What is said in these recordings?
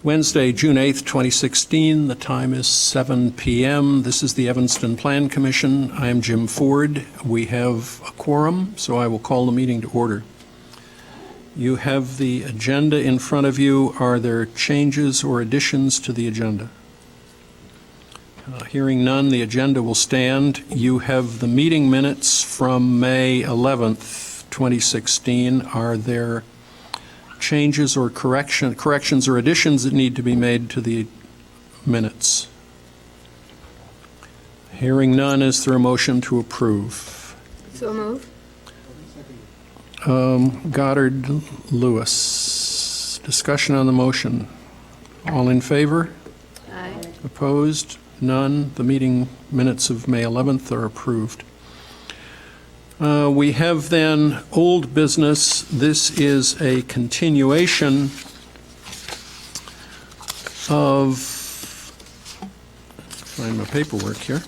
Wednesday, June 8th, 2016. The time is 7 p.m. This is the Evanston Plan Commission. I am Jim Ford. We have a quorum, so I will call the meeting to order. You have the agenda in front of you. Are there changes or additions to the agenda? Hearing none, the agenda will stand. You have the meeting minutes from May 11th, 2016. Are there changes or corrections or additions that need to be made to the minutes? Hearing none, is there a motion to approve? So move. Goddard, Lewis. Discussion on the motion. All in favor? Aye. Opposed? None. The meeting minutes of May 11th are approved. We have then old business. This is a continuation of, find my paperwork here,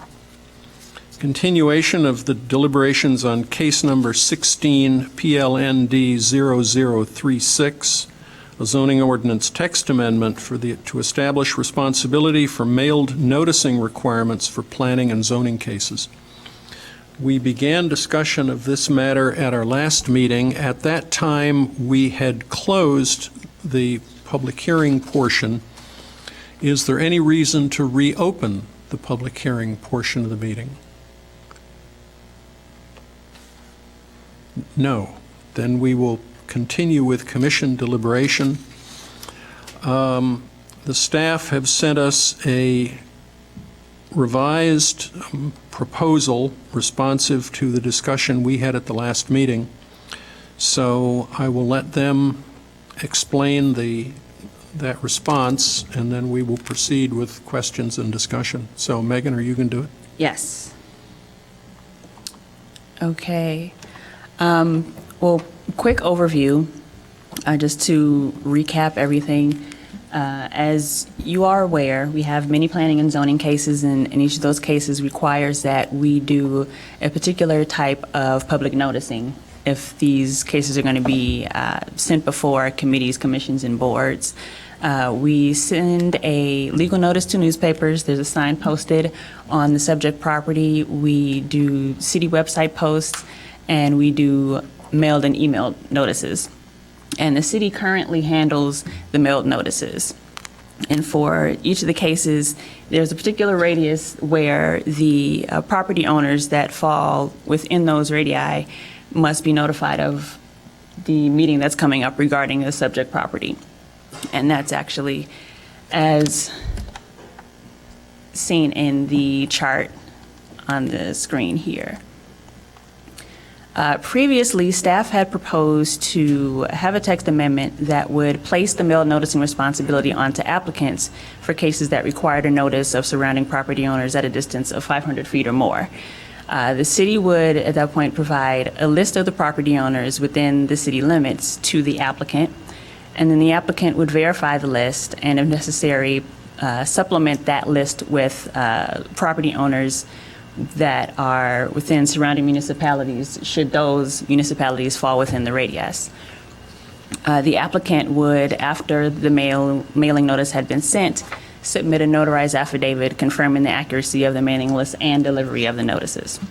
continuation of the deliberations on case number 16 PLND 0036, a zoning ordinance text amendment to establish responsibility for mailed noticing requirements for planning and zoning cases. We began discussion of this matter at our last meeting. At that time, we had closed the public hearing portion. Is there any reason to reopen the public hearing portion of the meeting? No. Then we will continue with commission deliberation. The staff have sent us a revised proposal responsive to the discussion we had at the last meeting. So I will let them explain that response, and then we will proceed with questions and discussion. So Megan, are you going to do it? Yes. Okay. Well, quick overview, just to recap everything. As you are aware, we have many planning and zoning cases, and each of those cases requires that we do a particular type of public noticing if these cases are going to be sent before committees, commissions, and boards. We send a legal notice to newspapers. There's a sign posted on the subject property. We do city website posts, and we do mailed and emailed notices. And the city currently handles the mailed notices. And for each of the cases, there's a particular radius where the property owners that fall within those radii must be notified of the meeting that's coming up regarding the subject property. And that's actually as seen in the chart on the screen here. Previously, staff had proposed to have a text amendment that would place the mail noticing responsibility onto applicants for cases that required a notice of surrounding property owners at a distance of 500 feet or more. The city would, at that point, provide a list of the property owners within the city limits to the applicant, and then the applicant would verify the list and, if necessary, supplement that list with property owners that are within surrounding municipalities, should those municipalities fall within the radius. The applicant would, after the mailing notice had been sent, submit a notarized affidavit confirming the accuracy of the mailing list and delivery of the notices.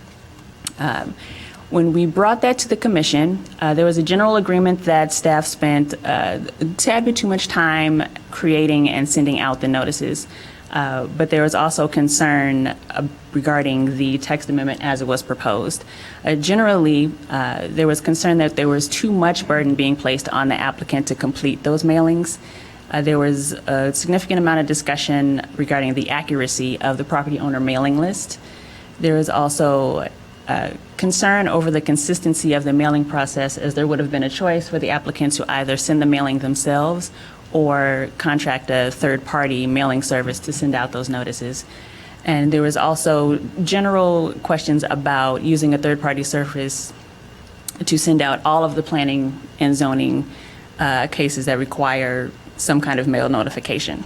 When we brought that to the commission, there was a general agreement that staff spent a tad bit too much time creating and sending out the notices. But there was also concern regarding the text amendment as it was proposed. Generally, there was concern that there was too much burden being placed on the applicant to complete those mailings. There was a significant amount of discussion regarding the accuracy of the property owner mailing list. There was also concern over the consistency of the mailing process, as there would have been a choice for the applicant to either send the mailing themselves or contract a third-party mailing service to send out those notices. And there was also general questions about using a third-party service to send out all of the planning and zoning cases that require some kind of mail notification.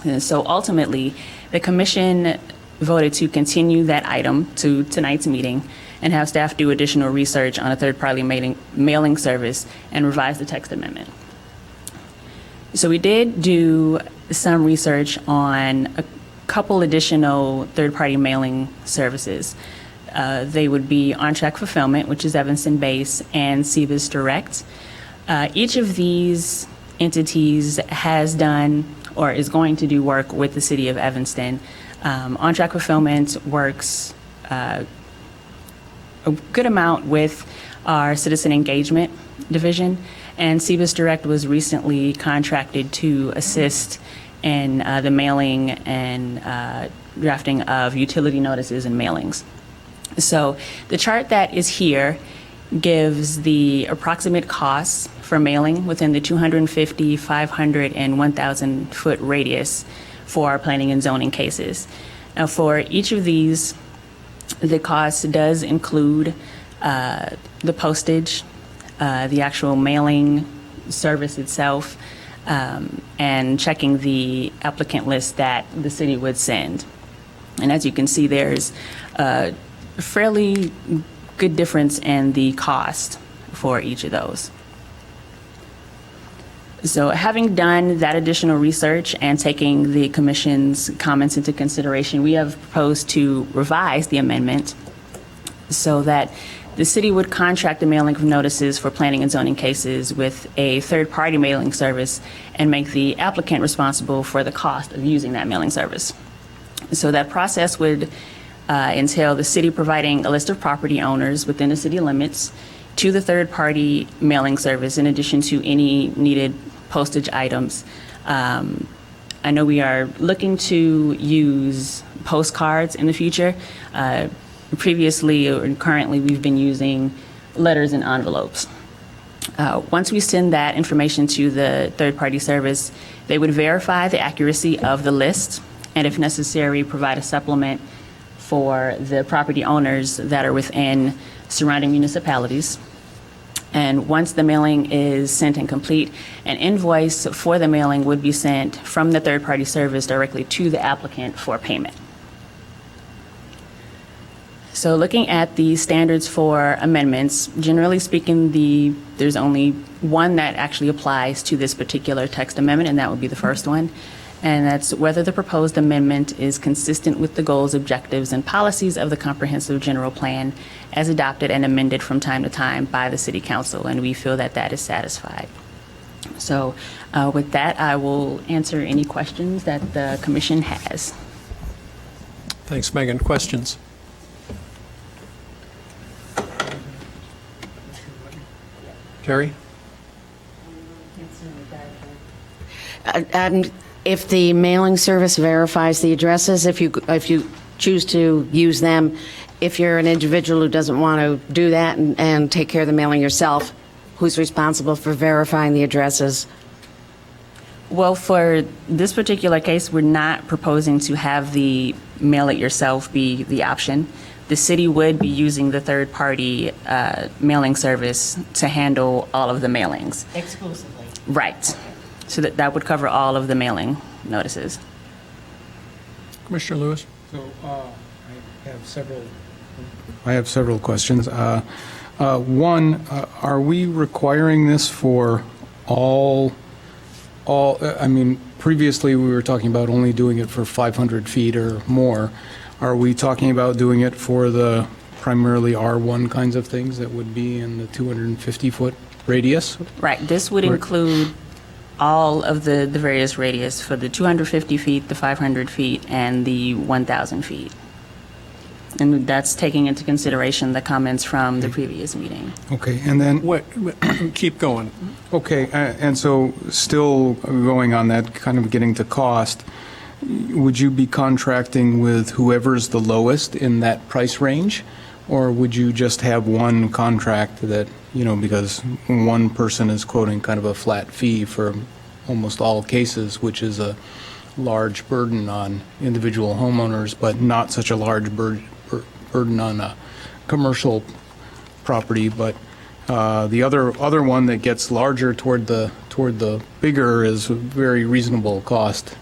And so ultimately, the commission voted to continue that item to tonight's meeting and have staff do additional research on a third-party mailing service and revise the text amendment. So we did do some research on a couple additional third-party mailing services. They would be On Track Fulfillment, which is Evanston-based, and CBIS Direct. Each of these entities has done or is going to do work with the city of Evanston. On Track Fulfillment works a good amount with our citizen engagement division, and CBIS Direct was recently contracted to assist in the mailing and drafting of utility notices and mailings. So the chart that is here gives the approximate costs for mailing within the 250, 500, and 1,000 foot radius for our planning and zoning cases. Now, for each of these, the cost does include the postage, the actual mailing service itself, and checking the applicant list that the city would send. And as you can see, there's a fairly good difference in the cost for each of those. So having done that additional research and taking the commission's comments into consideration, we have proposed to revise the amendment so that the city would contract the mailing of notices for planning and zoning cases with a third-party mailing service and make the applicant responsible for the cost of using that mailing service. So that process would entail the city providing a list of property owners within the city limits to the third-party mailing service in addition to any needed postage items. I know we are looking to use postcards in the future. Previously and currently we've been using letters and envelopes. Once we send that information to the third-party service, they would verify the accuracy of the list and, if necessary, provide a supplement for the property owners that are within surrounding municipalities. And once the mailing is sent and complete, an invoice for the mailing would be sent from the third-party service directly to the applicant for payment. So looking at the standards for amendments, generally speaking, there's only one that actually applies to this particular text amendment, and that would be the first one. And that's whether the proposed amendment is consistent with the goals, objectives, and policies of the comprehensive general plan as adopted and amended from time to time by the City Council, and we feel that that is satisfied. So with that, I will answer any questions that the Commission has. Thanks, Megan. Questions? Terry? If the mailing service verifies the addresses, if you choose to use them, if you're an individual who doesn't want to do that and take care of the mailing yourself, who's responsible for verifying the addresses? Well, for this particular case, we're not proposing to have the mail it yourself be the option. The city would be using the third-party mailing service to handle all of the mailings. Exclusively. Right. So that would cover all of the mailing notices. Commissioner Lewis? So I have several questions. One, are we requiring this for all, I mean, previously we were talking about only doing it for 500 feet or more. Are we talking about doing it for the primarily R1 kinds of things that would be in the 250-foot radius? Right. This would include all of the various radius for the 250 feet, the 500 feet, and the 1,000 feet. And that's taking into consideration the comments from the previous meeting. Okay, and then... Wait, keep going. Okay, and so still going on that, kind of getting to cost, would you be contracting with whoever's the lowest in that price range? Or would you just have one contract that, you know, because one person is quoting kind of a flat fee for almost all cases, which is a large burden on individual homeowners, but not such a large burden on a commercial property. But the other one that gets larger toward the bigger is a very reasonable cost.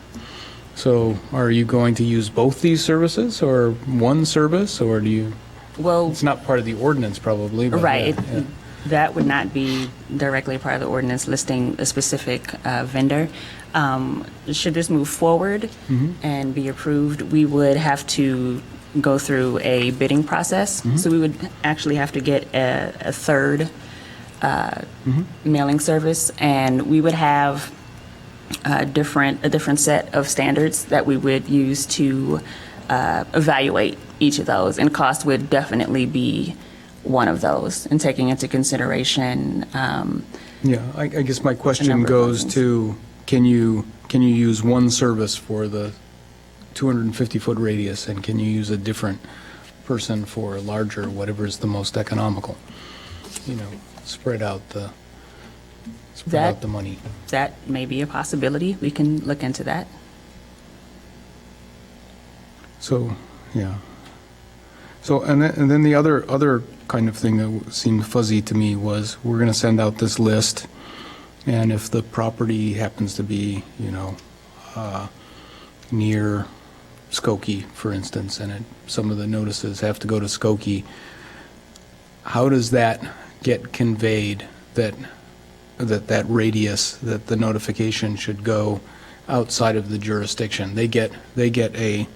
So are you going to use both these services or one service, or do you? Well, It's not part of the ordinance probably. But right. yeah. That would not be directly part of the ordinance listing a specific vendor. Should this move forward and be approved, we would have to go through a bidding process. So we would actually have to get a third mailing service, and we would have a different set of standards that we would use to evaluate each of those, and cost would definitely be one of those, and taking into consideration. Yeah, I guess my question number of goes things. to, can you use one service for the 250-foot radius, and can you use a different person for a larger, whatever is the most economical? You know, spread out the money. That may be a possibility. We can look into that. So, yeah. So, and then the other kind of thing that seemed fuzzy to me was, we're going to send out this list, and if the property happens to be, you know, near Skokie, for instance, and some of the notices have to go to Skokie, how does that get conveyed, that radius, that the notification should go outside of the jurisdiction? They get a,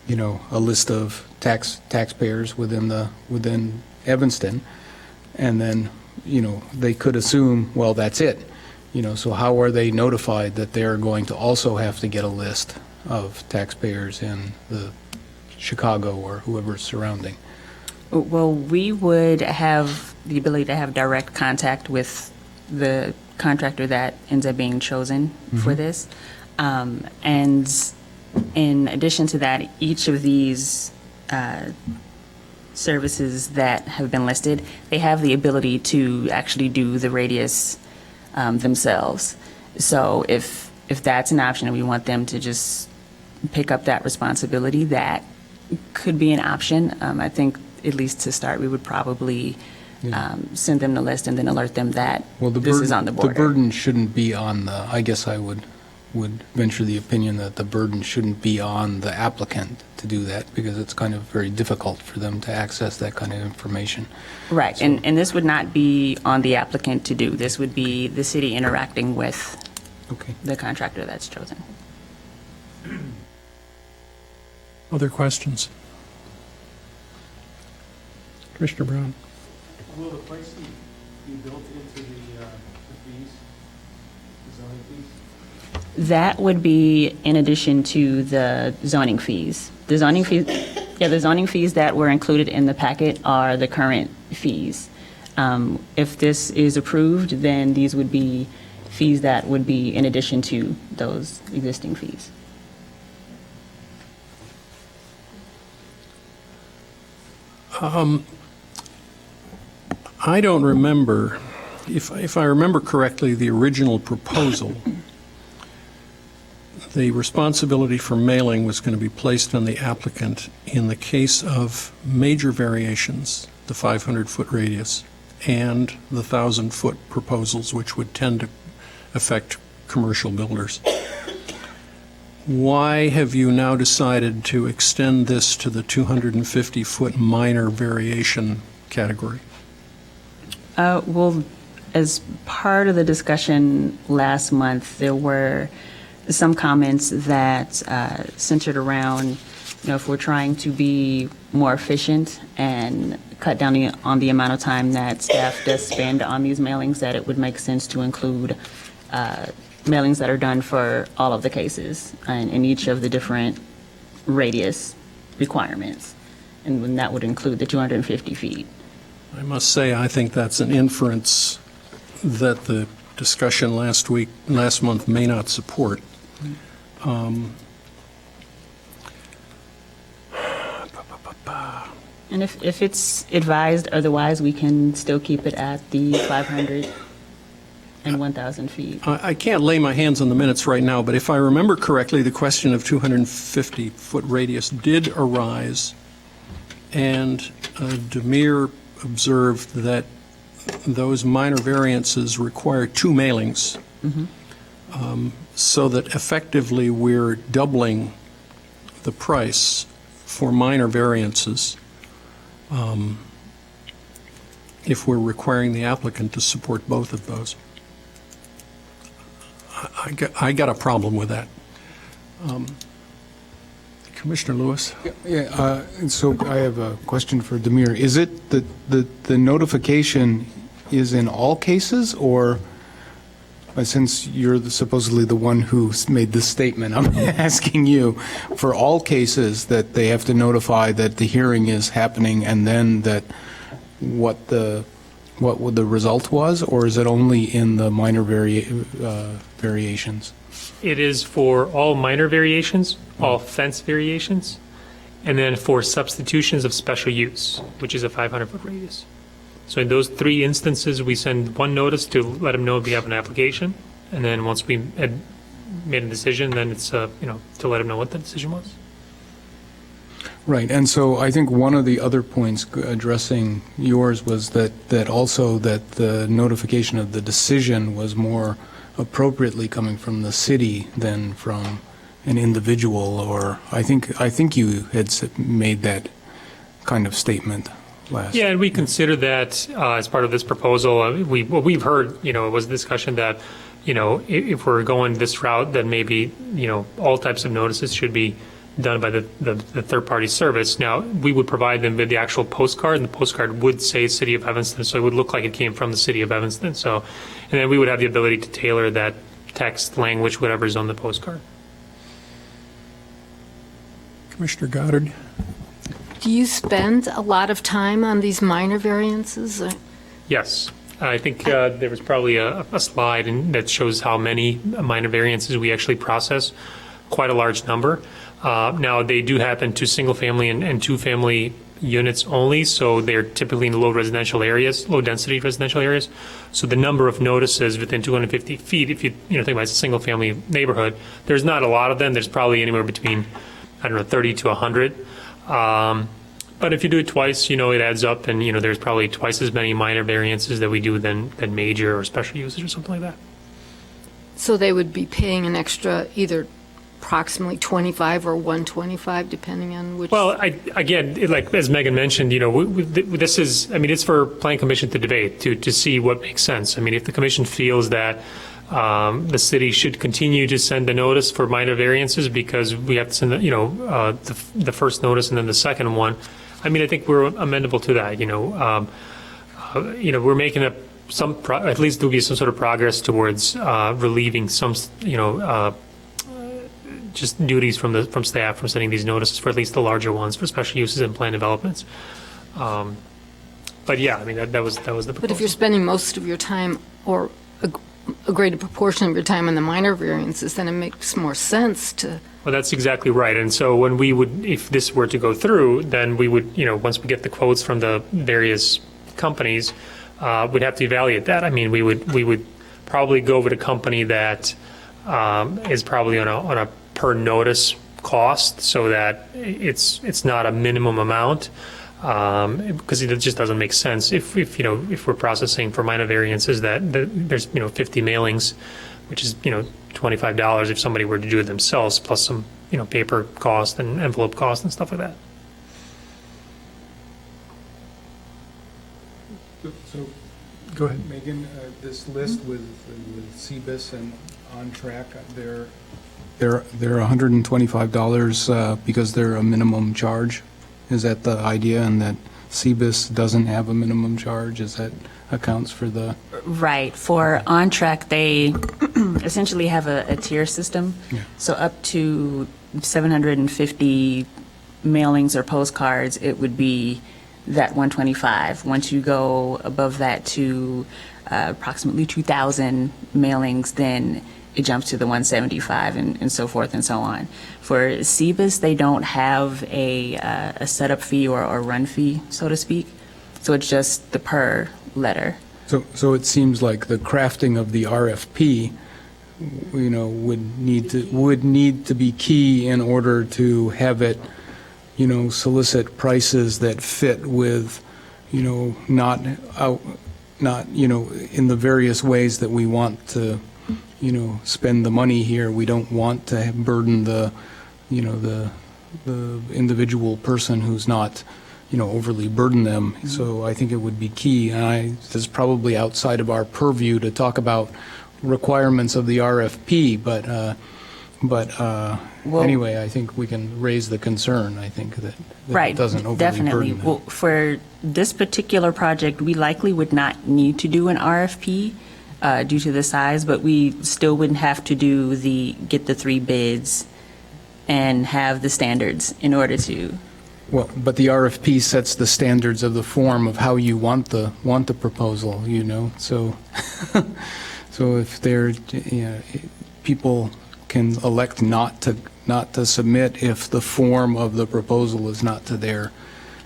you know, a list of taxpayers within Evanston, and then, you know, they could assume, well, that's it. You know, so how are they notified that they're going to also have to get a list of taxpayers in the Chicago or whoever's surrounding? Well, we would have the ability to have direct contact with the contractor that ends up being chosen for this. And in addition to that, each of these services that have been listed, they have the ability to actually do the radius themselves. So if that's an option and we want them to just pick up that responsibility, that could be an option. I think, at least to start, we would probably send them the list and then alert them that this is on the border. The burden shouldn't be on the, I guess I would venture the opinion that the burden shouldn't be on the applicant to do that, because it's kind of very difficult for them to access that kind of information. Right, So- and this would not be on the applicant to do. This would be the city interacting with Okay. the contractor that's chosen. Other questions? Commissioner Brown? Will the price be built into the fees, the zoning fees? That would be in addition to the zoning fees. The zoning fees, the zoning fees that were included in the packet are the current fees. If this is approved, then these would be fees that would be in addition to those existing fees. I don't remember, if I remember correctly, the original proposal, the responsibility for mailing was going to be placed on the applicant in the case of major variations, the 500-foot radius, and the 1,000-foot proposals, which would tend to affect commercial builders. Why have you now decided to extend this to the 250-foot minor variation category? Well, as part of the discussion last month, there were some comments that centered around, if we're trying to be more efficient and cut down on the amount of time that staff does spend on these mailings, that it would make sense to include mailings that are done for all of the cases and in each of the different radius requirements. And then that would include the 250 feet. I must say, I think that's an inference that the discussion last month may not support. And if it's advised otherwise, we can still keep it at the 500 and 1,000 feet. I can't lay my hands on the minutes right now, but if I remember correctly, the question of 250-foot radius did arise, and Demir observed that those minor variances require two mailings, so that effectively we're doubling the price for minor variances. if we're requiring the applicant to support both of those. I got a problem with that. Commissioner Lewis? Yeah, so I have a question for Demir. Is it that the notification is in all cases, or since you're supposedly the one who made this statement, I'm asking you, for all cases that they have to notify that the hearing is happening and then that what the result was, or is it only in the minor variations? It is for all minor variations, all fence variations, and then for substitutions of special use, which is a 500-foot radius. So in those 3 instances, we send one notice to let them know we have an application, and then once we had made a decision, then it's, to let them know what the decision was. Right, and so I think one of the other points addressing yours was that also that the notification of the decision was more appropriately coming from the city than from an individual, or I think you had made that kind of statement last. Yeah, and we consider that as part of this proposal. What we've heard, was a discussion that, if we're going this route, then maybe, all types of notices should be done by the third-party service. Now, we would provide them with the actual postcard, and the postcard would say City of Evanston, so it would look like it came from the City of Evanston. So, and then we would have the ability to tailor that text, language, whatever's on the postcard. Commissioner Goddard? Do you spend a lot of time on these minor variances? Yes. I think there was probably a slide that shows how many minor variances we actually process, quite a large number. Now, they do happen to single-family and two-family units only, so they're typically in low residential areas, low-density residential areas. So the number of notices within 250 feet, if you think about a single-family neighborhood, there's not a lot of them. There's probably anywhere between, 30 to 100. But if you do it twice, it adds up, and there's probably twice as many minor variances that we do than major or special uses or something like that. So they would be paying an extra either approximately 25 or 125, depending on which. Well, again, like as Megan mentioned, this is, it's for Plan Commission to debate, to see what makes sense. If the commission feels that the city should continue to send the notice for minor variances because we have to send the first notice and then the second one, I think we're amendable to that. We're making at least there'll be some sort of progress towards relieving some, just duties from staff from sending these notices for at least the larger ones for special uses and plan developments. But yeah, that was the proposal. But if you're spending most of your time or a greater proportion of your time on the minor variances, then it makes more sense to. Well, that's exactly right. And so when if this were to go through, then we would, once we get the quotes from the various companies, we'd have to evaluate that. We would probably go with a company that is probably on a per notice cost, so that it's not a minimum amount, because it just doesn't make sense if we're processing for minor variances that there's 50 mailings, which is $25 if somebody were to do it themselves, plus some paper cost and envelope cost and stuff like that. So, Go ahead. Megan, this list with CBIS and On Track, they're $125 because they're a minimum charge. Is that the idea, and that CBIS doesn't have a minimum charge? Is that accounts for the? Right. For On Track, they essentially have a tier system. Yeah. So up to 750 mailings or postcards, it would be that 125. Once you go above that to approximately 2,000 mailings, then it jumps to the 175 and so forth and so on. For CBIS, they don't have a setup fee or run fee, so to speak. So it's just the per letter. So it seems like the crafting of the RFP, would need to be key in order to have it, solicit prices that fit with, not in the various ways that we want to, spend the money here. We don't want to burden the individual person who's not, overly burden them. So I think it would be key, and this is probably outside of our purview to talk about requirements of the RFP, but anyway, I think we can raise the concern, I think, that Right, it doesn't overly definitely. burden them. Well, for this particular project, we likely would not need to do an RFP due to the size, but we still wouldn't have to get the 3 bids and have the standards in order to. Well, but the RFP sets the standards of the form of how you want the proposal, so, so if people can elect not to submit if the form of the proposal is not to their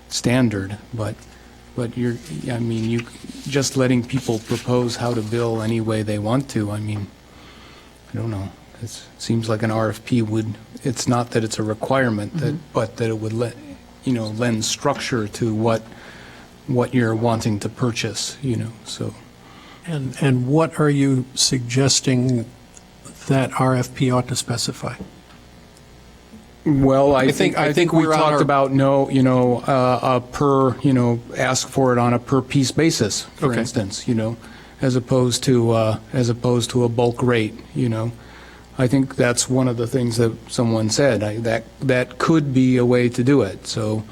standard, but you just letting people propose how to bill any way they want to, I don't know. It seems like an RFP it's not that it's a requirement, but that it would lend structure to what you're wanting to purchase, so. And what are you suggesting that RFP ought to specify? Well, I think think we we're on talked our- about ask for it on a per piece basis, for Okay. instance, as opposed to a bulk rate, I think that's one of the things that someone said, that could be a way to do it. So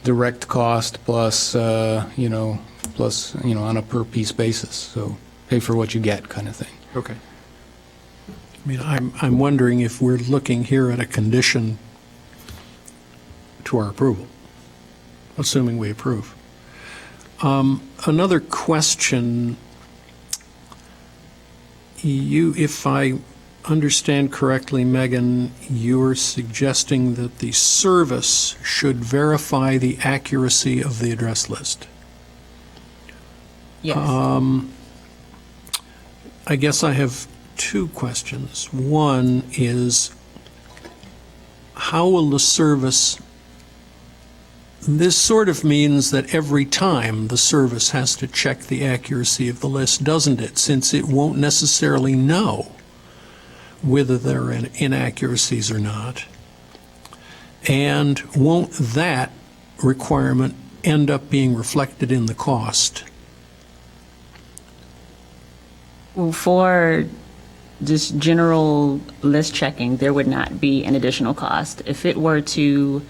direct cost plus, on a per piece basis. So pay for what you get kind of thing. Okay. I'm wondering if we're looking here at a condition to our approval, assuming we approve. Another question, if I understand correctly, Megan, you're suggesting that the service should verify the accuracy of the address list. Yes. I guess I have 2 questions. One is, how will the service, this sort of means that every time the service has to check the accuracy of the list, doesn't it? Since it won't necessarily know whether there are inaccuracies or not. And won't that requirement end up being reflected in the cost? Well, for just general list checking, there would not be an additional cost. If it were to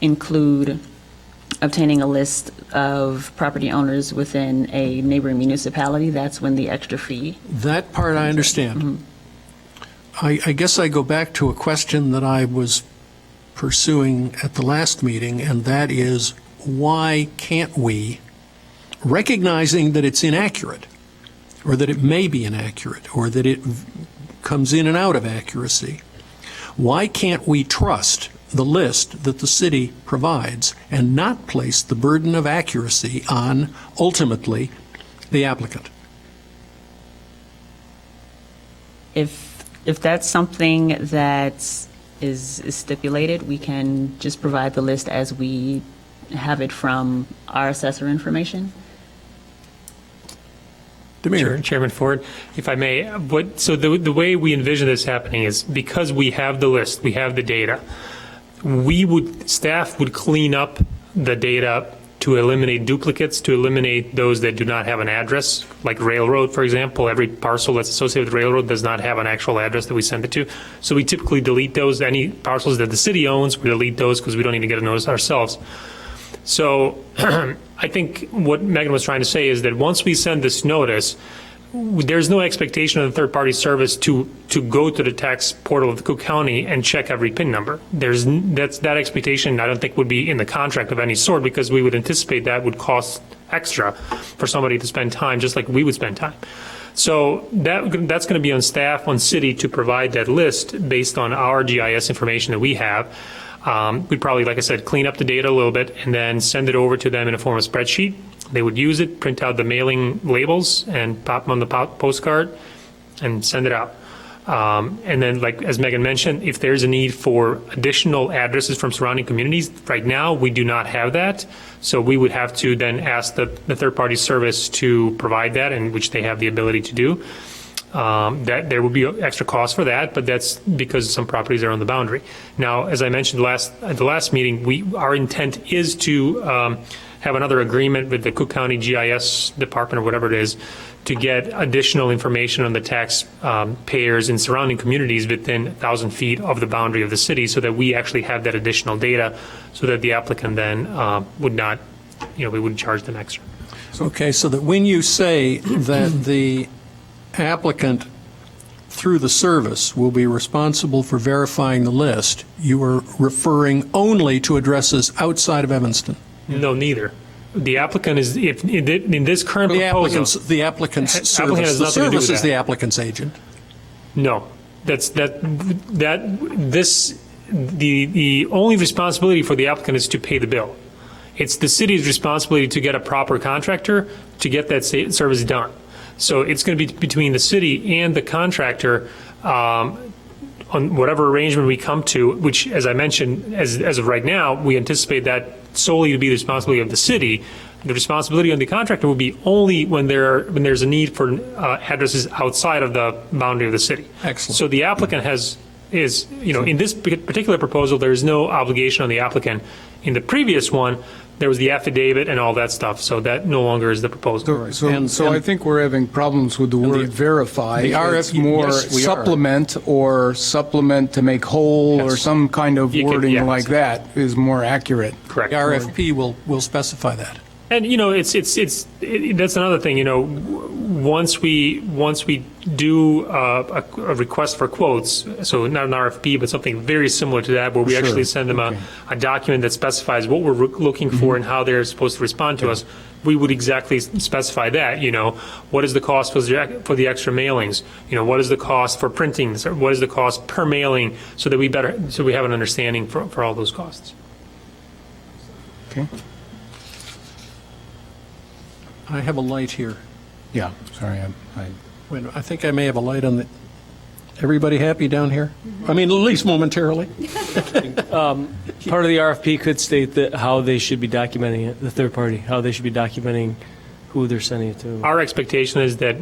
include obtaining a list of property owners within a neighboring municipality, that's when the extra fee. That part I understand. I guess I go back to a question that I was pursuing at the last meeting, and that is, why can't we, recognizing that it's inaccurate, or that it may be inaccurate, or that it comes in and out of accuracy, why can't we trust the list that the city provides and not place the burden of accuracy on, ultimately, the applicant? If that's something that is stipulated, we can just provide the list as we have it from our assessor information. Demir. Chairman Ford, if I may, so the way we envision this happening is because we have the list, we have the data, staff would clean up the data to eliminate duplicates, to eliminate those that do not have an address, like railroad, for example. Every parcel that's associated with railroad does not have an actual address that we send it to. So we typically delete those. Any parcels that the city owns, we delete those because we don't even get a notice ourselves. So I think what Megan was trying to say is that once we send this notice, there's no expectation of the third-party service to go to the tax portal of Cook County and check every PIN number. That expectation I don't think would be in the contract of any sort, because we would anticipate that would cost extra for somebody to spend time, just like we would spend time. So that's going to be on staff, on city, to provide that list based on our GIS information that we have. We'd probably, like I said, clean up the data a little bit and then send it over to them in a form of spreadsheet. They would use it, print out the mailing labels and pop them on the postcard and send it out. And then, like as Megan mentioned, if there's a need for additional addresses from surrounding communities, right now we do not have that. So we would have to then ask the third-party service to provide that, and which they have the ability to do. that there would be extra cost for that, but that's because some properties are on the boundary. Now, as I mentioned at the last meeting, our intent is to have another agreement with the Cook County GIS Department or whatever it is to get additional information on the tax payers in surrounding communities within 1,000 feet of the boundary of the city, so that we actually have that additional data, so that the applicant then would not, we wouldn't charge them extra. Okay, so that when you say that the applicant, through the service, will be responsible for verifying the list, you are referring only to addresses outside of Evanston? No, neither. The applicant is, if in this current proposal. The applicant's Applicant service. has The nothing to do with service is that. the applicant's agent. No, the only responsibility for the applicant is to pay the bill. It's the city's responsibility to get a proper contractor to get that service done. So it's going to be between the city and the contractor on whatever arrangement we come to, which, as I mentioned, as of right now, we anticipate that solely to be the responsibility of the city. The responsibility on the contractor will be only when there's a need for addresses outside of the boundary of the city. Excellent. So the applicant is in this particular proposal, there is no obligation on the applicant. In the previous one, there was the affidavit and all that stuff, so that no longer is the proposal. So I think we're having problems with the word verify. the It's RFP more yes, we are. supplement to make whole, or Yes. some kind of You could- wording yes. like that is more accurate. Correct. The RFP will specify that. And that's another thing. Once we do a request for quotes, so not an RFP, but something very similar to that, where we Sure. actually send them a document that specifies what we're looking for and how they're supposed to respond to us, we would exactly specify that. What is the cost for the extra mailings? What is the cost for printing? What is the cost per mailing? So that we have an understanding for all those costs. Okay? I have a light here. Yeah, sorry, Wait, I think I may have a light on the, everybody happy down here? I mean, at least momentarily. Part of the RFP could state that how they should be documenting it, the third party, how they should be documenting who they're sending it to. Our expectation is that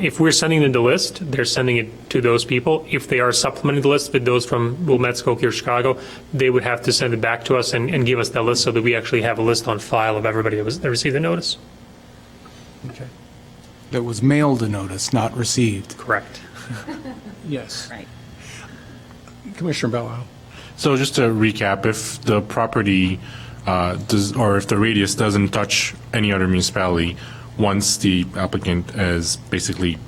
if we're sending them the list, they're sending it to those people. If they are supplementing the list with those from Wilmette, Skokie, or Chicago, they would have to send it back to us and give us that list, so that we actually have a list on file of everybody that received the notice. Okay. that was mailed a notice, not received. Correct. Yes. Right. Commissioner Bowe. So just to recap, if the property if the radius doesn't touch any other municipality, once the applicant has basically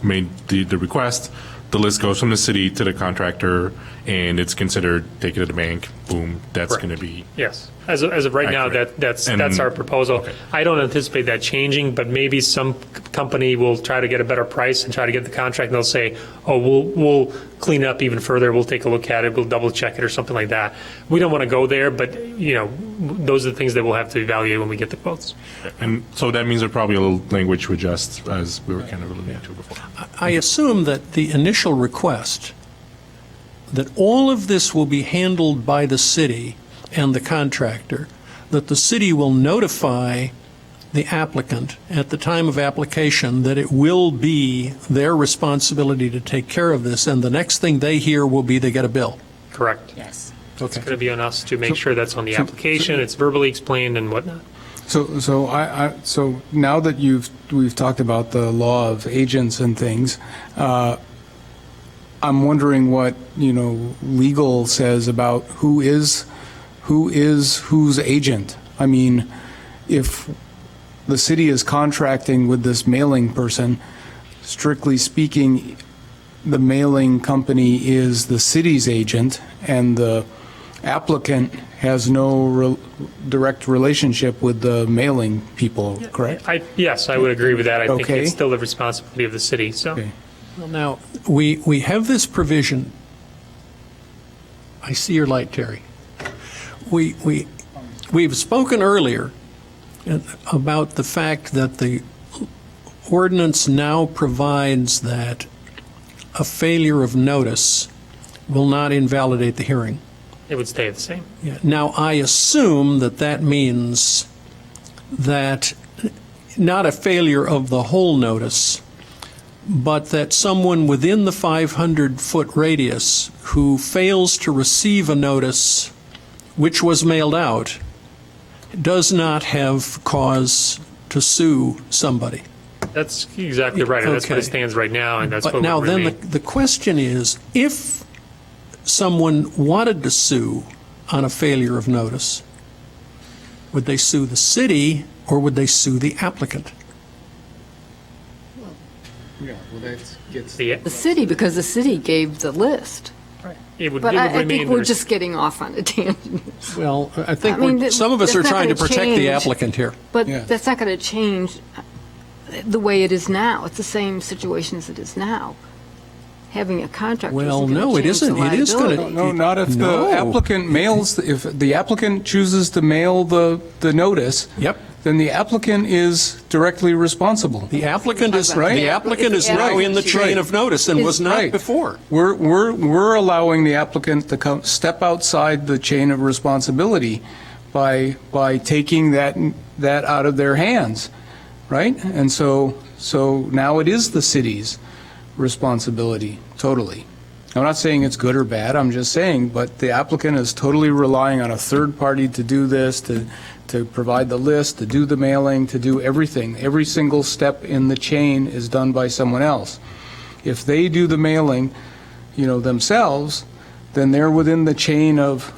made the request, the list goes from the city to the contractor, and it's considered take it to the bank, boom, that's Correct. going to be. Yes. As of right now, Accurate. that's And- our proposal. okay. I don't anticipate that changing, but maybe some company will try to get a better price and try to get the contract, and they'll say, oh, we'll clean it up even further, we'll take a look at it, we'll double check it or something like that. We don't want to go there, but, those are the things that we'll have to evaluate when we get the quotes. And so that means there's probably a little language to adjust, as we were kind of alluding to before. I assume that the initial request, that all of this will be handled by the city and the contractor, that the city will notify the applicant at the time of application that it will be their responsibility to take care of this, and the next thing they hear will be they get a bill. Correct. Yes. It's going to be on us to make sure that's on the application, it's verbally explained and whatnot. So now that we've talked about the law of agents and things, I'm wondering what, legal says about who is whose agent. I mean, if the city is contracting with this mailing person, strictly speaking, the mailing company is the city's agent, and the applicant has no direct relationship with the mailing people, correct? Yes, I would agree with that. I think Okay. it's still the responsibility of the city, so. Okay. Well, now, we have this provision. I see your light, Terry. We've spoken earlier about the fact that the ordinance now provides that a failure of notice will not invalidate the hearing. It would stay the same. Yeah. Now, I assume that means that not a failure of the whole notice, but that someone within the 500-foot radius who fails to receive a notice which was mailed out does not have cause to sue somebody. That's exactly right, and that's what it Okay. stands right now, and that's But what now would then remain. the question is, if someone wanted to sue on a failure of notice, would they sue the city or would they sue the applicant? Yeah, well, that gets. The- The city, because the city gave the list. It would But I remain think we're the- just getting off on a tangent. Well, I think I mean, some of us that's are not trying to gonna protect the change. applicant here. But Yeah. that's not going to change the way it is now. It's the same situation as it is now. Having a contract Well, isn't no, going it to change the isn't. It is gonna- liability. No, not if No. the applicant mails, if the applicant chooses to mail the notice. Yep. Then the applicant is directly responsible. The applicant is, Right. the applicant is now in the chain of notice and was not Right. before. We're allowing the applicant to step outside the chain of responsibility by taking that out of their hands, right? And so now it is the city's responsibility, totally. I'm not saying it's good or bad, I'm just saying, but the applicant is totally relying on a third party to do this, to provide the list, to do the mailing, to do everything. Every single step in the chain is done by someone else. If they do the mailing, themselves, then they're within the chain of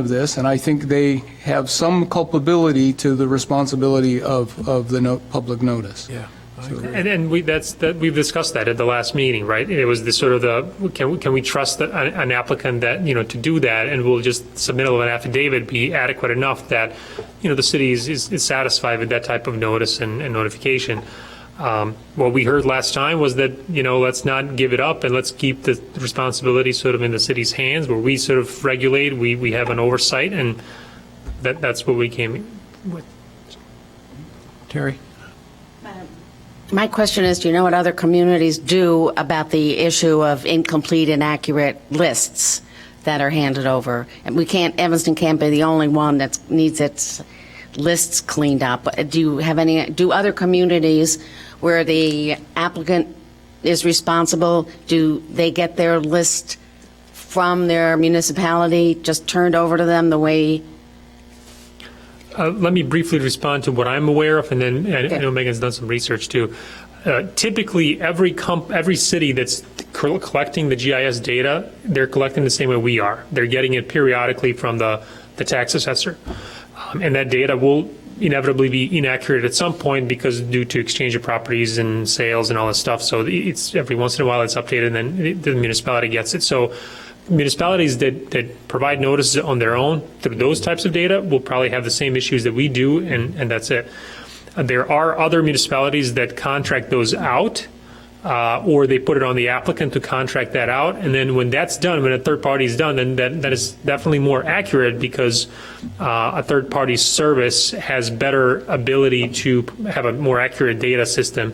this, and I think they have some culpability to the responsibility of the public notice. Yeah. And we've discussed that at the last meeting, right? It was the sort of can we trust an applicant that, to do that, and will just submittal of an affidavit be adequate enough that, the city is satisfied with that type of notice and notification. What we heard last time was that, let's not give it up and let's keep the responsibility sort of in the city's hands, where we sort of regulate, we have an oversight, and that's what we came with. Terry? My question is, do you know what other communities do about the issue of incomplete, inaccurate lists that are handed over? And Evanston can't be the only one that needs its lists cleaned up. Do other communities where the applicant is responsible, do they get their list from their municipality just turned over to them the way? Let me briefly respond to what I'm aware of, and then I Okay. know Megan's done some research too. Typically, every city that's collecting the GIS data, they're collecting the same way we are. They're getting it periodically from the tax assessor. And that data will inevitably be inaccurate at some point because due to exchange of properties and sales and all this stuff. So it's every once in a while it's updated, and then the municipality gets it. So municipalities that provide notices on their own through those types of data will probably have the same issues that we do, and that's it. There are other municipalities that contract those out, or they put it on the applicant to contract that out, and then when that's done, when a third party is done, then that is definitely more accurate because a third party service has better ability to have a more accurate data system.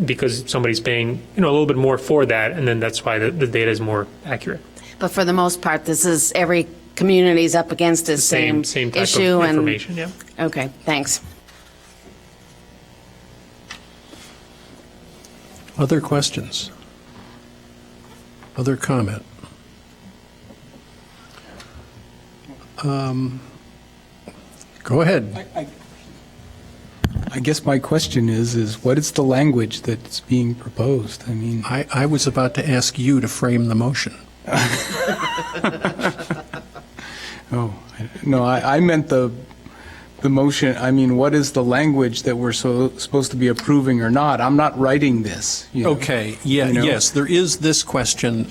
Because somebody's paying, a little bit more for that, and then that's why the data is more accurate. But for the most part, this is every community's up against the same Same type issue. of information, yeah. Okay, thanks. Other questions? Other comment? Go ahead. I guess my question is what is the language that's being proposed? I mean, I was about to ask you to frame the motion. no, I meant the motion. I mean, what is the language that we're supposed to be approving or not? I'm not writing this. Okay, yeah, yes, there is this question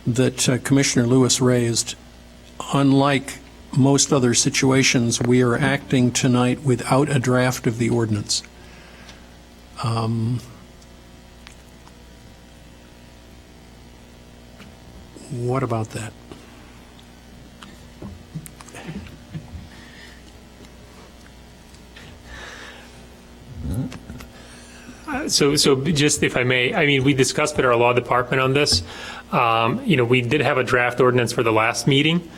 that Commissioner Lewis raised. Unlike most other situations, we are acting tonight without a draft of the ordinance. What about that? So just if I may, we discussed with our law department on this. We did have a draft ordinance for the last meeting.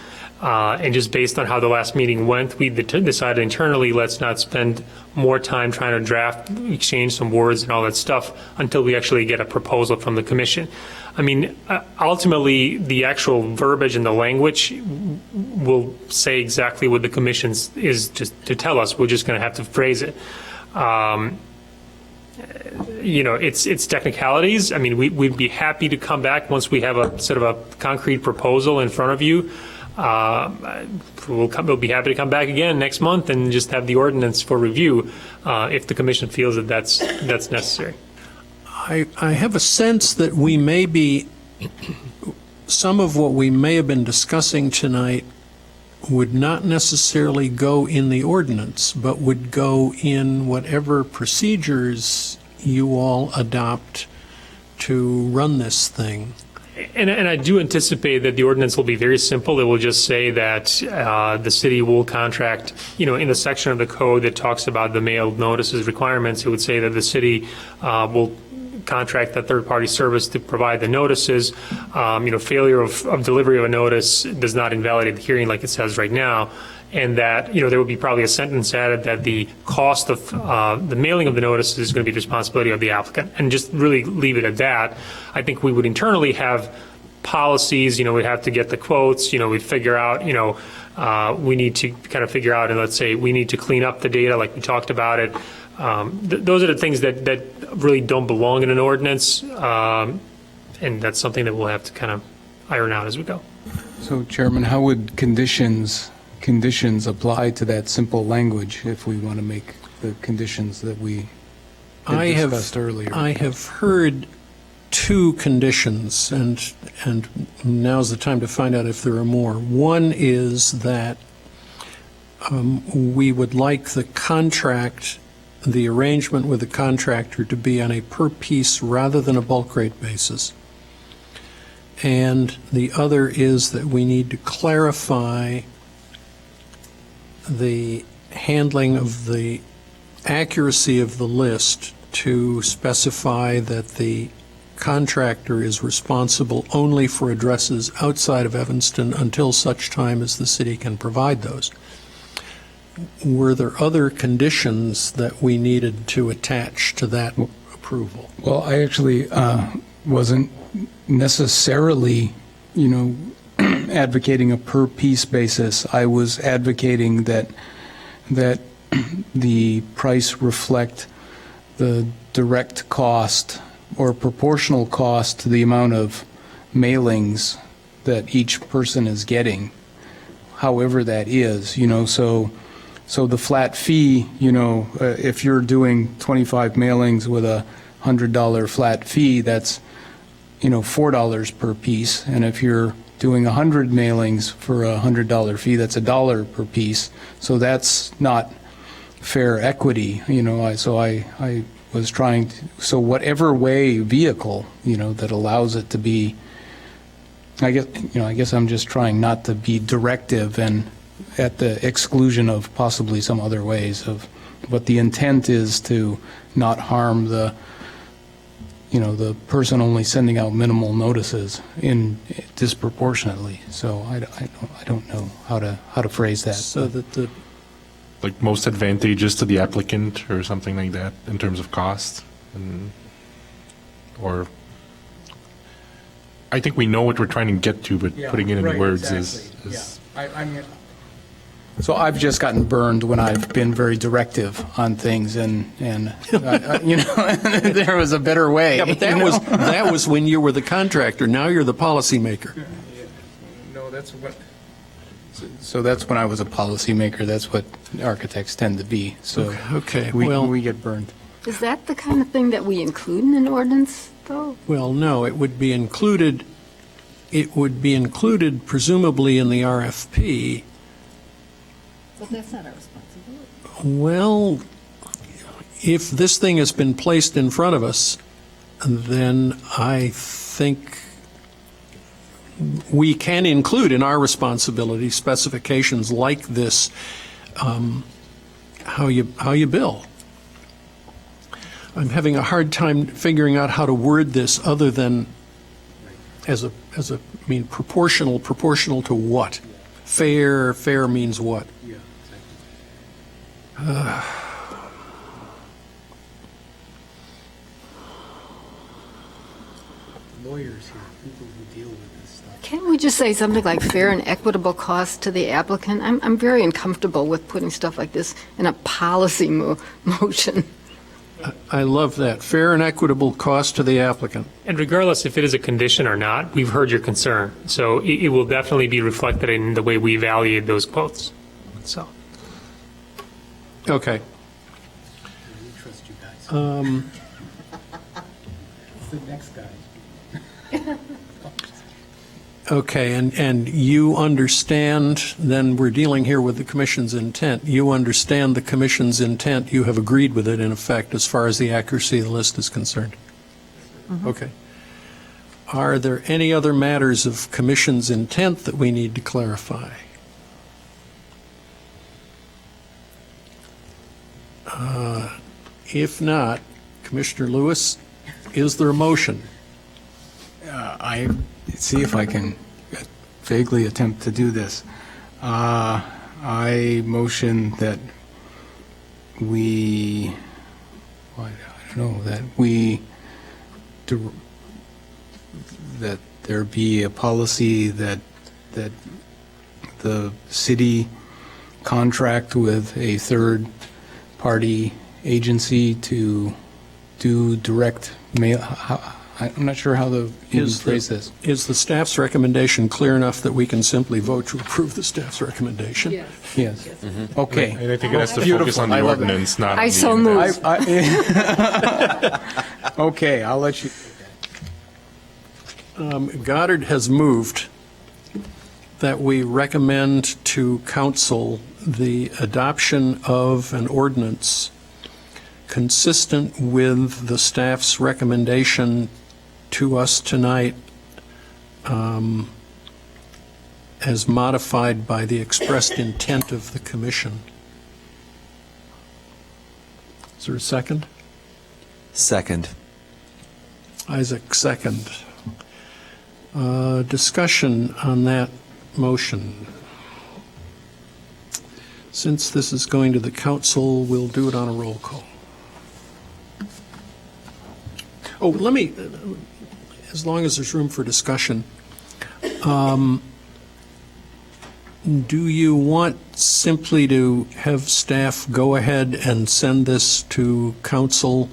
And just based on how the last meeting went, we decided internally, let's not spend more time trying to draft, exchange some words and all that stuff until we actually get a proposal from the commission. I mean, ultimately, the actual verbiage and the language will say exactly what the commission is just to tell us. We're just going to have to phrase it. It's technicalities. I mean, we'd be happy to come back once we have a sort of a concrete proposal in front of you. We'll be happy to come back again next month and just have the ordinance for review if the commission feels that that's necessary. I have a sense that we may be, some of what we may have been discussing tonight would not necessarily go in the ordinance, but would go in whatever procedures you all adopt to run this thing. And I do anticipate that the ordinance will be very simple. It will just say that the city will contract, in the section of the code that talks about the mailed notices requirements, it would say that the city will contract that third-party service to provide the notices. Failure of delivery of a notice does not invalidate the hearing like it says right now. And that, there would be probably a sentence added that the cost of the mailing of the notices is going to be the responsibility of the applicant. And just really leave it at that. I think we would internally have policies, we'd have to get the quotes, we'd figure out, we need to kind of figure out, and let's say we need to clean up the data like we talked about it. Those are the things that really don't belong in an ordinance. And that's something that we'll have to kind of iron out as we go. So, Chairman, how would conditions apply to that simple language if we want to make the conditions that we had discussed earlier? I have heard two conditions, and now's the time to find out if there are more. One is that we would like the arrangement with the contractor to be on a per piece rather than a bulk rate basis. And the other is that we need to clarify the handling of the accuracy of the list to specify that the contractor is responsible only for addresses outside of Evanston until such time as the city can provide those. Were there other conditions that we needed to attach to that approval? Well, I actually wasn't necessarily, advocating a per piece basis. I was advocating that the price reflect the direct cost or proportional cost to the amount of mailings that each person is getting, however that is, so the flat fee, if you're doing 25 mailings with a $100 flat fee, that's, $4 per piece. And if you're doing 100 mailings for a $100 fee, that's $1 per piece. So that's not fair equity, so I was trying to, so whatever way vehicle, that allows it to be, I guess I'm just trying not to be directive and at the exclusion of possibly some other ways of, but the intent is to not harm the person only sending out minimal notices in disproportionately. So I don't know how to phrase that. So that the Like most advantageous to the applicant or something like that in terms of cost? Or I think we know what we're trying to get to, but putting it in words is So I've just gotten burned when I've been very directive on things, and there was a better way. Yeah, but that was when you were the contractor. Now you're the policymaker. No, that's what. So that's when I was a policymaker. That's what architects tend to be. So Okay, we get burned. Is that the kind of thing that we include in an ordinance, though? Well, no, it would be included presumably in the RFP. But that's not our responsibility. Well, if this thing has been placed in front of us, then I think we can include in our responsibility specifications like this, how you bill. I'm having a hard time figuring out how to word this other than proportional to what? Fair means what? Yeah, lawyers here, people who deal with this stuff. Can't we just say something like fair and equitable cost to the applicant? I'm very uncomfortable with putting stuff like this in a policy motion. I love that. Fair and equitable cost to the applicant. And regardless if it is a condition or not, we've heard your concern. So it will definitely be reflected in the way we evaluate those quotes. So. Okay. We trust you guys. It's the next guy. Okay, and you understand, then we're dealing here with the commission's intent. You understand the commission's intent. You have agreed with it, in effect, as far as the accuracy of the list is concerned. Okay. Are there any other matters of commission's intent that we need to clarify? If not, Commissioner Lewis, is there a motion? I see if I can vaguely attempt to do this. I motion that we, I don't know, that there be a policy that the city contract with a third-party agency to do direct mail. I'm not sure how to even phrase this. Is the staff's recommendation clear enough that we can simply vote to approve the staff's recommendation? Yes. Okay. And I think it has to Beautiful. focus on the I love it. ordinance, not on I the so index. move. Okay, I'll let you. Goddard has moved that we recommend to council the adoption of an ordinance consistent with the staff's recommendation to us tonight, as modified by the expressed intent of the commission. Is there a second? Second. Isaac, second. Discussion on that motion. Since this is going to the council, we'll do it on a roll call. Oh, let me, as long as there's room for discussion, do you want simply to have staff go ahead and send this to council,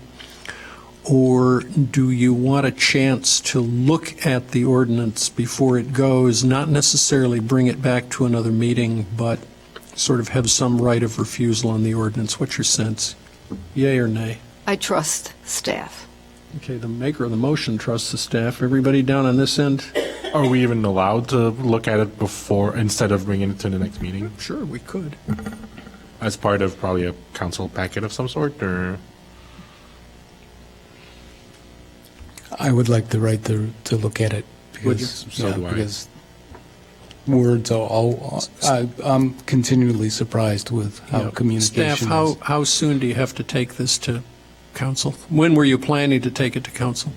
or do you want a chance to look at the ordinance before it goes, not necessarily bring it back to another meeting, but sort of have some right of refusal on the ordinance? What's your sense? Yay or nay? I trust staff. Okay, the maker of the motion trusts the staff. Everybody down on this end? Are we even allowed to look at it before, instead of bringing it to the next meeting? Sure, we could. As part of probably a council packet of some sort, or? I would like the right to look at it. Would you? So do I. Because words I'm continually surprised with how Yeah. communication Staff, is. how soon do you have to take this to council? When were you planning to take it to council?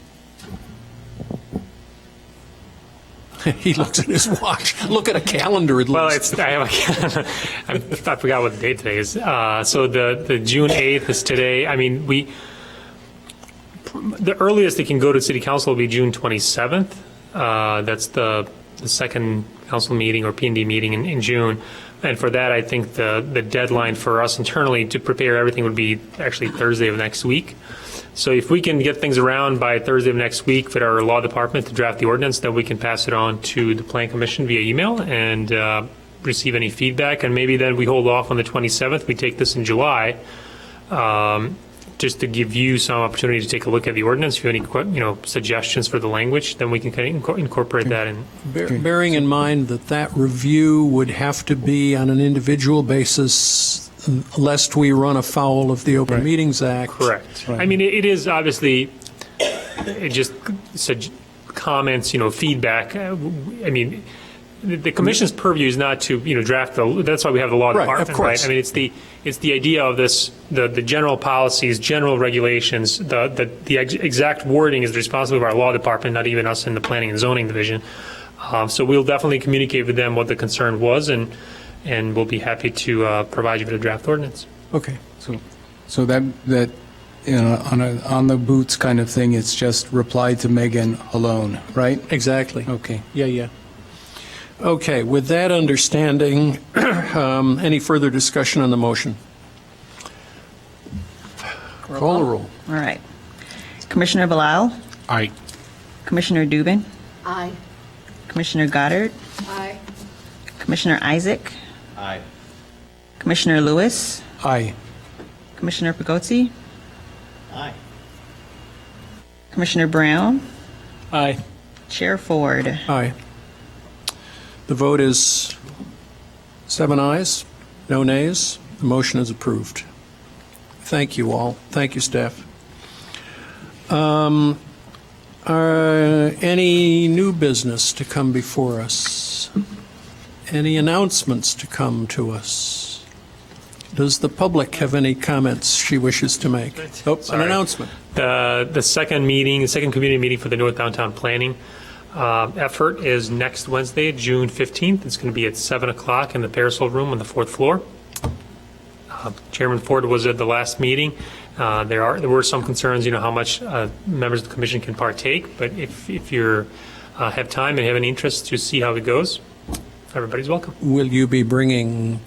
He looks at his watch. Look at a calendar at Well, least. I forgot what the date today is. So the June 8th is today. I mean, the earliest it can go to city council will be June 27th. That's the second council meeting or P&D meeting in June. And for that, I think the deadline for us internally to prepare everything would be actually Thursday of next week. So if we can get things around by Thursday of next week with our law department to draft the ordinance, then we can pass it on to the Plan Commission via email and receive any feedback. And maybe then we hold off on the 27th. We take this in July, just to give you some opportunity to take a look at the ordinance. If you have any suggestions for the language, then we can kind of incorporate that in. Bearing in mind that review would have to be on an individual basis, lest we run afoul of the Open Meetings Act. Correct. I mean, it is obviously, it just comments, feedback. I mean, the commission's purview is not to, draft that's why we have the law Right, department, of course. I mean, it's the idea of this, the general policies, general regulations, the exact wording is the responsibility of our law department, not even us in the planning and zoning division. So we'll definitely communicate with them what the concern was, and we'll be happy to provide you with a draft ordinance. Okay. So that you know, on the boots kind of thing, it's just reply to Megan alone, right? Exactly. Okay. Yeah. Okay, with that understanding, any further discussion on the motion? Call the roll. All right. Commissioner Bilal? Aye. Commissioner Dubin? Aye. Commissioner Goddard? Aye. Commissioner Isaac? Aye. Commissioner Lewis? Aye. Commissioner Pagotzi? Aye. Commissioner Brown? Aye. Chair Ford? Aye. The vote is 7 ayes, no nays. The motion is approved. Thank you all. Thank you, staff. Any new business to come before us? Any announcements to come to us? Does the public have any comments she wishes to make? Oh, an Sorry. announcement. The second community meeting for the North Downtown Planning effort is next Wednesday, June 15th. It's going to be at 7 o'clock in the Parasol Room on the 4th floor. Chairman Ford was at the last meeting. There were some concerns, how much members of the commission can partake, but if you have time and have any interest to see how it goes, everybody's welcome. Will you be bringing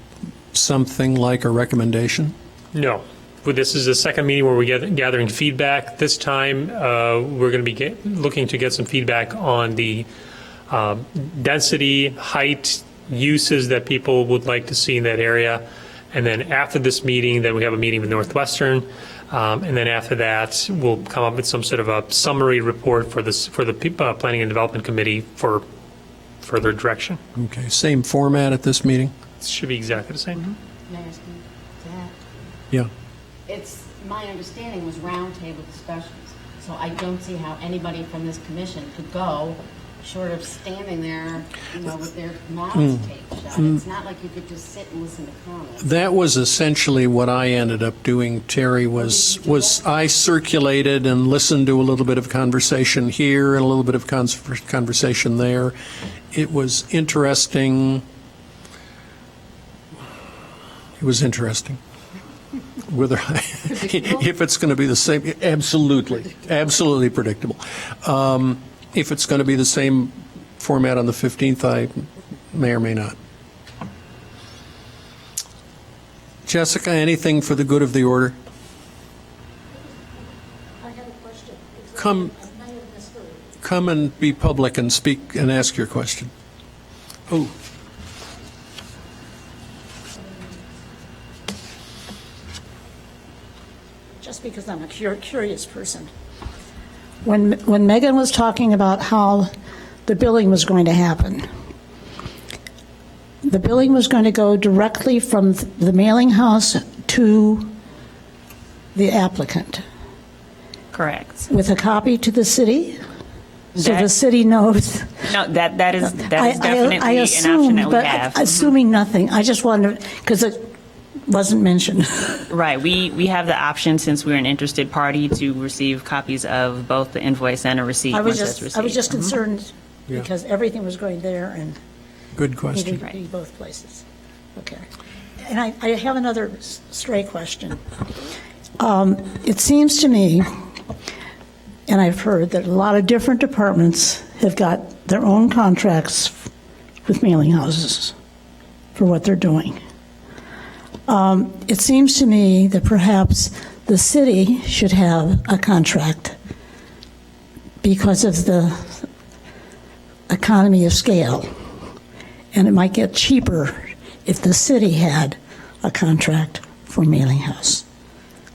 something like a recommendation? No. Well, this is the second meeting where we're gathering feedback. This time, we're going to be looking to get some feedback on the density, height, uses that people would like to see in that area. And then after this meeting, then we have a meeting with Northwestern. And then after that, we'll come up with some sort of a summary report for the Planning and Development Committee for further direction. Okay, same format at this meeting? It should be exactly the same. May I speak to that? Yeah. It's, my understanding was roundtable discussions, so I don't see how anybody from this commission could go, short of standing there, with their mouths taped shut. It's not like you could just sit and listen to comments. That was essentially what I ended up doing, Terry, was I circulated and listened to a little bit of conversation here and a little bit of conversation there. It was interesting. It was interesting. Whether if it's going to be the same, absolutely predictable. If it's going to be the same format on the 15th, I may or may not. Jessica, anything for the good of the order? I have a question. Come and be public and speak and ask your question. Oh. Just because I'm a curious person. When Megan was talking about how the billing was going to happen, the billing was going to go directly from the mailing house to the applicant, Correct. with a copy to the city, so That- the city knows. No, that is definitely I an assume, option that we but have. assuming nothing, I just wanted, because it wasn't mentioned. Right. We have the option, since we're an interested party, to receive copies of both the invoice and a receipt I once was that's just, received. I was just Mhm. concerned Yeah. because everything was going there and Good needed question. to be both places. Okay. And I have another stray question. It seems to me, and I've heard that a lot of different departments have got their own contracts with mailing houses for what they're doing. It seems to me that perhaps the city should have a contract because of the economy of scale. And it might get cheaper if the city had a contract for mailing house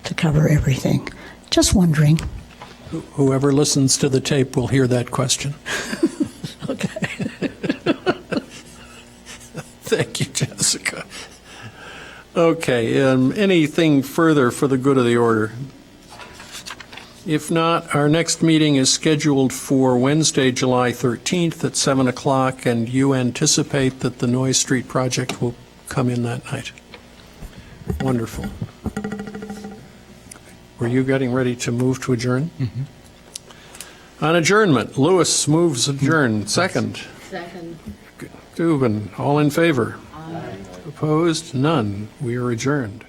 to cover everything. Just wondering. Whoever listens to the tape will hear that question. Okay. Thank you, Jessica. Okay, anything further for the good of the order? If not, our next meeting is scheduled for Wednesday, July 13th at 7 o'clock, and you anticipate that the Noyes Street project will come in that night. Wonderful. Were you getting ready to move to adjourn? On adjournment, Lewis moves adjourn. Second. Second. Dubin, all in favor? Opposed? None. We are adjourned.